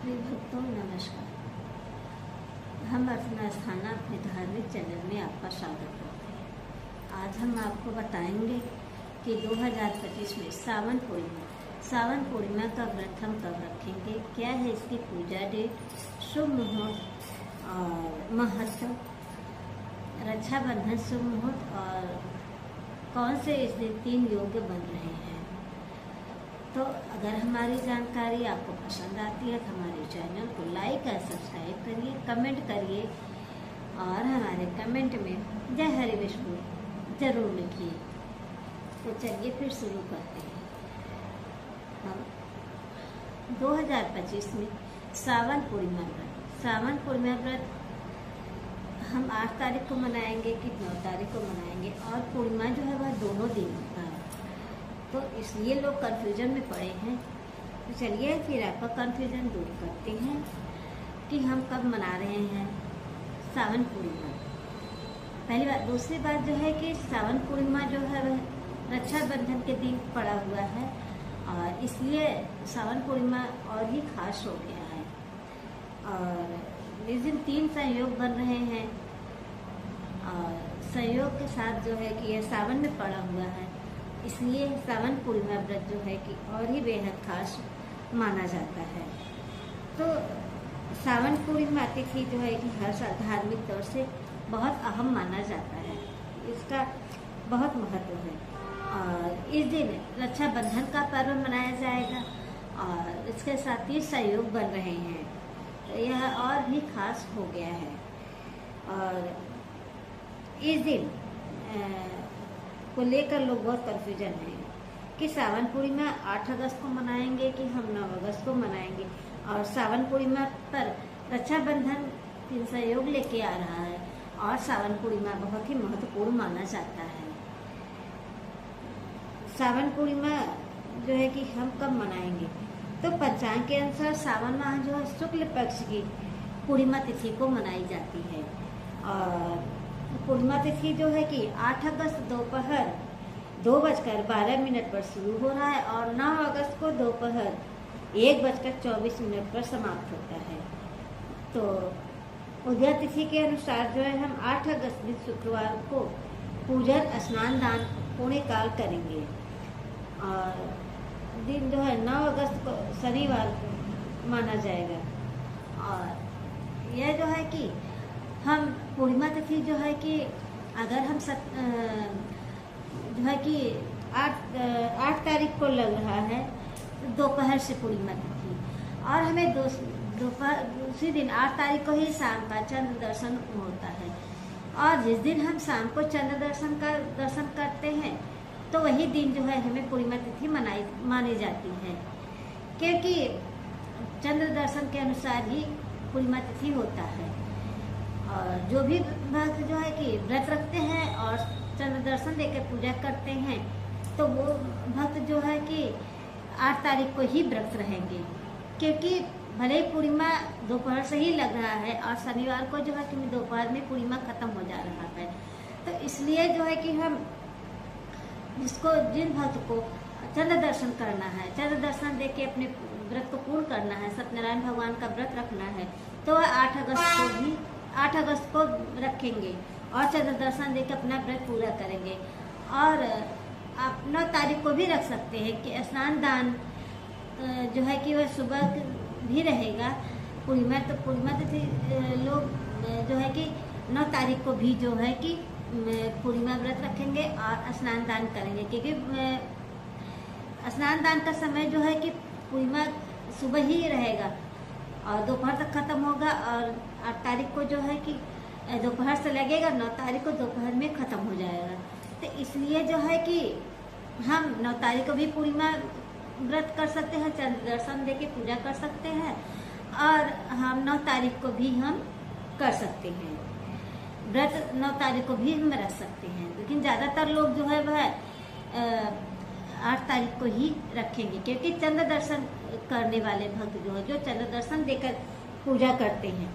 प्रिय भक्तों नमस्कार। हम अर्चना स्थाना अपने धार्मिक चैनल में आपका स्वागत करते हैं। आज हम आपको बताएंगे कि 2025 में सावन पूर्णिमा का व्रत हम कब रखेंगे, क्या है इसकी पूजा डेट, शुभ मुहूर्त और महत्व, रक्षाबंधन शुभ मुहूर्त और कौन से इस दिन 3 योग बन रहे हैं। तो अगर हमारी जानकारी आपको पसंद आती है तो हमारे चैनल को लाइक और सब्सक्राइब करिए, कमेंट करिए और हमारे कमेंट में जय हरि विष्णु जरूर लिखिए। तो चलिए फिर शुरू करते हैं। हम 2025 में सावन पूर्णिमा व्रत हम 8 तारीख को मनाएंगे कि 9 तारीख को मनाएंगे, और पूर्णिमा जो है वह दोनों दिन होता है, तो इसलिए लोग कन्फ्यूजन में पड़े हैं। तो चलिए फिर आपका कन्फ्यूजन दूर करते हैं कि हम कब मना रहे हैं सावन पूर्णिमा। पहली बात। दूसरी बात जो है कि सावन पूर्णिमा जो है वह रक्षाबंधन के दिन पड़ा हुआ है, और इसलिए सावन पूर्णिमा और ही खास हो गया है। और इस दिन 3 संयोग बन रहे हैं, और संयोग के साथ जो है कि यह सावन में पड़ा हुआ है, इसलिए सावन पूर्णिमा व्रत जो है कि और ही बेहद खास माना जाता है। तो सावन पूर्णिमा तिथि जो है कि हर साल धार्मिक तौर से बहुत अहम माना जाता है, इसका बहुत महत्व है। और इस दिन रक्षाबंधन का पर्व मनाया जाएगा, और इसके साथ ही संयोग बन रहे हैं, तो यह और भी खास हो गया है। और इस दिन को लेकर लोग बहुत कन्फ्यूजन है कि सावन पूर्णिमा 8 अगस्त को मनाएंगे कि हम 9 अगस्त को मनाएंगे। और सावन पूर्णिमा पर रक्षाबंधन 3 संयोग लेके आ रहा है, और सावन पूर्णिमा बहुत ही महत्वपूर्ण माना जाता है। सावन पूर्णिमा जो है कि हम कब मनाएंगे, तो पंचांग के अनुसार सावन माह जो है शुक्ल पक्ष की पूर्णिमा तिथि को मनाई जाती है। और पूर्णिमा तिथि जो है कि 8 अगस्त दोपहर 2:12 पर शुरू हो रहा है, और 9 अगस्त को दोपहर 1:24 पर समाप्त होता है। तो उदय तिथि के अनुसार जो है हम 8 अगस्त दिन शुक्रवार को पूजन स्नान दान पुण्य काल करेंगे, और दिन जो है 9 अगस्त को शनिवार को माना जाएगा। और यह जो है कि हम पूर्णिमा तिथि जो है कि अगर हम जो है कि 8 तारीख को लग रहा है दोपहर से पूर्णिमा तिथि, और हमें दूसरी दिन 8 तारीख को ही शाम का चंद्र दर्शन होता है। और जिस दिन हम शाम को चंद्र दर्शन करते हैं, तो वही दिन जो है हमें पूर्णिमा तिथि मानी जाती है, क्योंकि चंद्र दर्शन के अनुसार ही पूर्णिमा तिथि होता है। और जो भी भक्त जो है कि व्रत रखते हैं और चंद्र दर्शन देकर पूजा करते हैं, तो वो भक्त जो है कि 8 तारीख को ही व्रत रहेंगे, क्योंकि भले ही पूर्णिमा दोपहर से ही लग रहा है, और शनिवार को जो है कि दोपहर में पूर्णिमा खत्म हो जा रहा है। तो इसलिए जो है कि हम जिन भक्त को चंद्र दर्शन करना है, चंद्र दर्शन दे के अपने व्रत को पूर्ण करना है, सत्यनारायण भगवान का व्रत रखना है, तो वह 8 अगस्त को रखेंगे और चंद्र दर्शन देकर अपना व्रत पूरा करेंगे। और आप 9 तारीख को भी रख सकते हैं कि स्नान दान जो है कि वह सुबह भी रहेगा। पूर्णिमा तिथि लोग जो है कि 9 तारीख को भी जो है कि पूर्णिमा व्रत रखेंगे और स्नान दान करेंगे, क्योंकि स्नान दान का समय जो है कि पूर्णिमा सुबह ही रहेगा और दोपहर तक खत्म होगा, और 8 तारीख को जो है कि दोपहर से लगेगा, 9 तारीख को दोपहर में खत्म हो जाएगा। तो इसलिए जो है कि हम 9 तारीख को भी पूर्णिमा व्रत कर सकते हैं, चंद्र दर्शन देके पूजा कर सकते हैं, और हम 9 तारीख को भी हम कर सकते हैं व्रत। 9 तारीख को भी हम रख सकते हैं, लेकिन ज़्यादातर लोग जो है वह 8 तारीख को ही रखेंगे, क्योंकि चंद्र दर्शन करने वाले भक्त जो है, जो चंद्र दर्शन देकर पूजा करते हैं,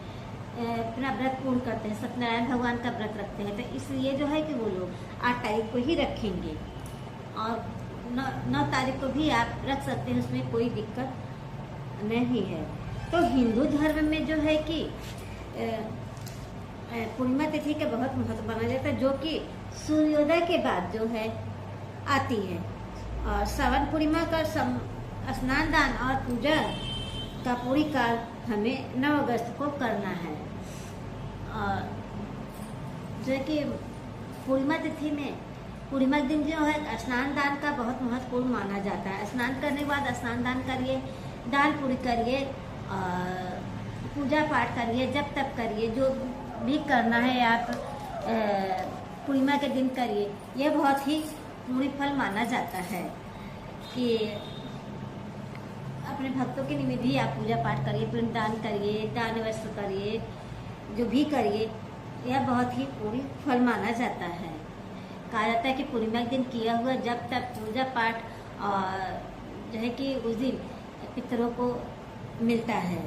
अपना व्रत पूर्ण करते हैं, सत्यनारायण भगवान का व्रत रखते हैं, तो इसलिए जो है कि वो लोग 8 तारीख को ही रखेंगे। और 9 तारीख को भी आप रख सकते हैं, उसमें कोई दिक्कत नहीं है। तो हिंदू धर्म में जो है कि पूर्णिमा तिथि का बहुत महत्व माना जाता है, जो कि सूर्योदय के बाद जो है आती है। और श्रावण पूर्णिमा का स्नान दान और पूजा का पूरी काल हमें 9 अगस्त को करना है। और जो है कि पूर्णिमा तिथि में पूर्णिमा के दिन जो है स्नान दान का बहुत महत्वपूर्ण माना जाता है। स्नान करने के बाद स्नान दान करिए, दान पूरी करिए, पूजा पाठ करिए, जब तक करिए, जो भी करना है आप पूर्णिमा के दिन करिए। यह बहुत ही पुण्य फल माना जाता है कि अपने भक्तों के निमित्त भी आप पूजा पाठ करिए, पिंड दान करिए, दान वस्त्र करिए, जो भी करिए, यह बहुत ही पूरी फल माना जाता है। कहा जाता है कि पूर्णिमा के दिन किया हुआ जब तक पूजा पाठ और जो है कि उस दिन पितरों को मिलता है।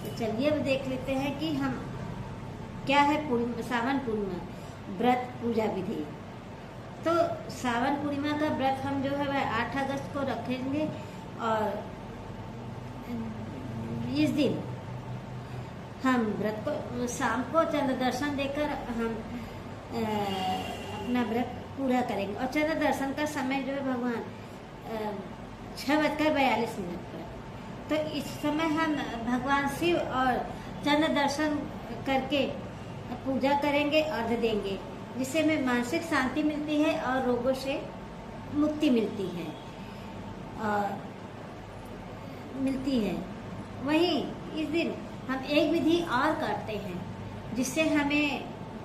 तो चलिए अब देख लेते हैं कि हम क्या है सावन पूर्णिमा व्रत पूजा विधि। तो सावन पूर्णिमा का व्रत हम जो है वह 8 अगस्त को रखेंगे और इस दिन हम व्रत को शाम को चंद्र दर्शन देकर हम अपना व्रत पूरा करेंगे। और चंद्र दर्शन का समय जो है भगवान 6:42 पर। तो इस समय हम भगवान शिव और चंद्र दर्शन करके पूजा करेंगे, अर्घ्य देंगे, जिससे हमें मानसिक शांति मिलती है और रोगों से मुक्ति मिलती है वहीं इस दिन हम एक विधि और करते हैं जिससे हमें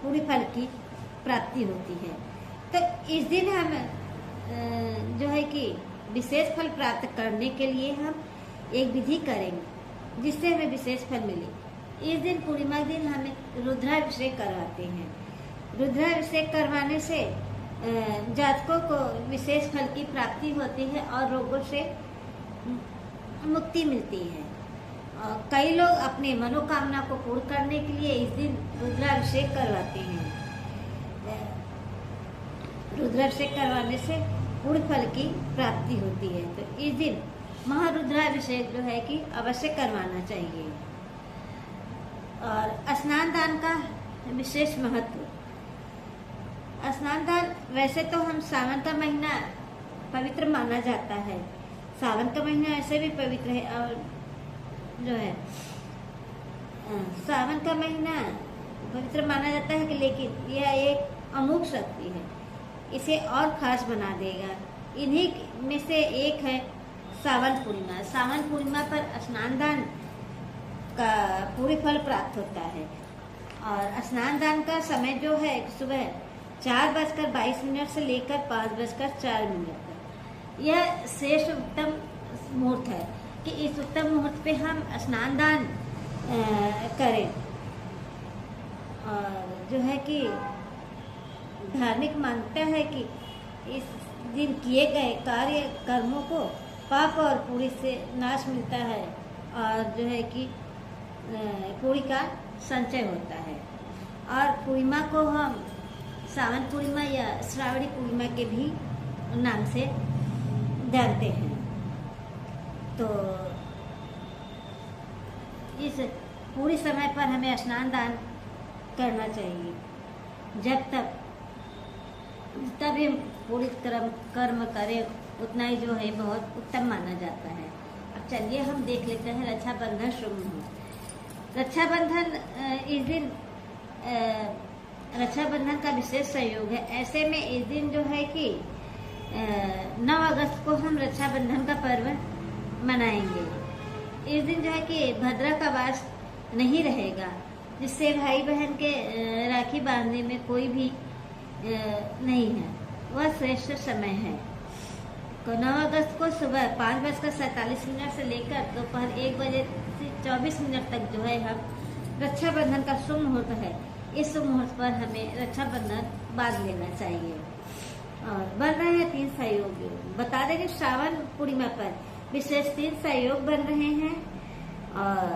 पूरी फल की प्राप्ति होती है। तो इस दिन हम जो है कि विशेष फल प्राप्त करने के लिए हम एक विधि करेंगे जिससे हमें विशेष फल मिले। इस दिन पूर्णिमा के दिन हमें रुद्राभिषेक करवाते हैं। रुद्राभिषेक करवाने से जातकों को विशेष फल की प्राप्ति होती है और रोगों से मुक्ति मिलती है। और कई लोग अपने मनोकामना को पूर्ण करने के लिए इस दिन रुद्राभिषेक करवाते हैं। रुद्राभिषेक करवाने से पूर्ण फल की प्राप्ति होती है। तो इस दिन महारुद्राभिषेक जो है कि अवश्य करवाना चाहिए। और स्नान दान का विशेष महत्व। स्नान दान वैसे तो हम सावन का महीना पवित्र माना जाता है। सावन का महीना ऐसे भी पवित्र है और जो है सावन का महीना पवित्र माना जाता है कि लेकिन यह एक अमोघ शक्ति है, इसे और खास बना देगा। इन्हीं में से एक है सावन पूर्णिमा। सावन पूर्णिमा पर स्नान दान का पूरी फल प्राप्त होता है। और स्नान दान का समय जो है सुबह 4:22 से लेकर 5:04 तक। यह श्रेष्ठ उत्तम मुहूर्त है कि इस उत्तम मुहूर्त पे हम स्नान दान करें। और जो है कि धार्मिक मान्यता है कि इस दिन किए गए कार्य कर्मों को पाप और पूरी से नाश मिलता है और जो है कि पूरी का संचय होता है। और पूर्णिमा को हम सावन पूर्णिमा या श्रावणी पूर्णिमा के भी नाम से जानते हैं। तो इस पूरी समय पर हमें स्नान दान करना चाहिए। जब तक जितना भी पूरी कर्म करें उतना ही जो है बहुत उत्तम माना जाता है। अब चलिए हम देख लेते हैं रक्षाबंधन शुभ मुहूर्त। रक्षाबंधन इस दिन रक्षाबंधन का विशेष सहयोग है। ऐसे में इस दिन जो है कि 9 अगस्त को हम रक्षाबंधन का पर्व मनाएंगे। इस दिन जो है कि भद्रा का वास नहीं रहेगा, जिससे भाई बहन के राखी बांधने में कोई भी नहीं है। वह श्रेष्ठ समय है। तो 9 अगस्त को सुबह 5:47 से लेकर दोपहर 1:24 तक जो है हम रक्षाबंधन का शुभ मुहूर्त है। इस शुभ मुहूर्त पर हमें रक्षाबंधन बांध लेना चाहिए। और बन रहे हैं 3 सहयोग। बता दें कि श्रावण पूर्णिमा पर विशेष 3 सहयोग बन रहे हैं और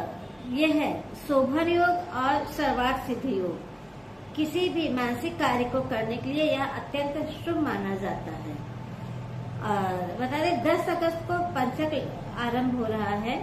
ये है शोभन योग और सर्वार्थ सिद्धि योग। किसी भी मानसिक कार्य को करने के लिए यह अत्यंत शुभ माना जाता है। और बता दें 10 अगस्त को पंचक आरंभ हो रहा है